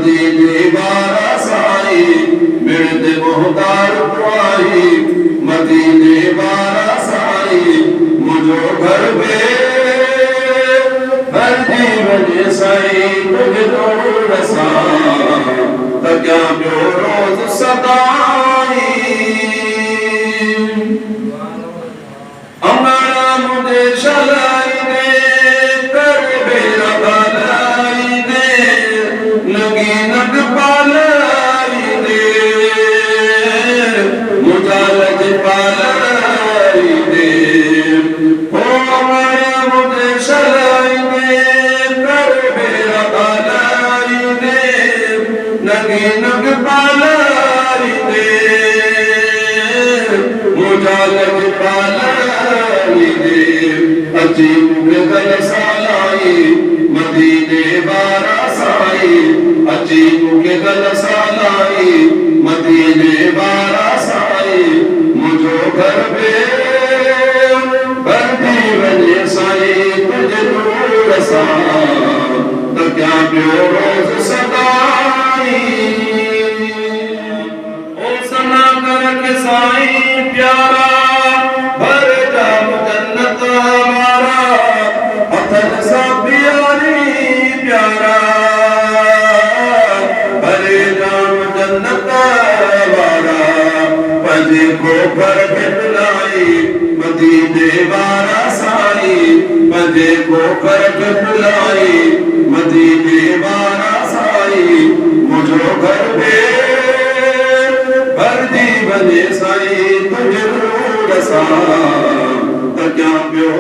मदीने वारा साई मिलते मोहतार आई मदीने वारा साई मुझो घर में हर जीवन साई तुझे दूर सा तक्या प्यो रोज सदाई अमरा मुझे शलाई दे कर बेरा भलाई दे लगी नग पालाई दे मुझा लज पालाई दे ओ अमरा मुझे शलाई दे कर बेरा भलाई दे लगी नग पालाई दे मुझा लज पालाई दे अजी मुझे गल सालाई मदीने वारा साई अजी मुझे गल सालाई मदीने वारा साई मुझो घर में बंदी बने साई तुझे दूर सा तो क्या प्यो रोज सदाई ओ सना कर के साई प्यारा भर जाम जन्नत हमारा अथन सा प्यारी प्यारा भरे जाम जन्नत हमारा पजे को कर बुलाई मदीने वारा साई पजे को कर बुलाई मदीने वारा साई मुझो घर में भर जीवन साई तुझे दूर सा तक्या प्यो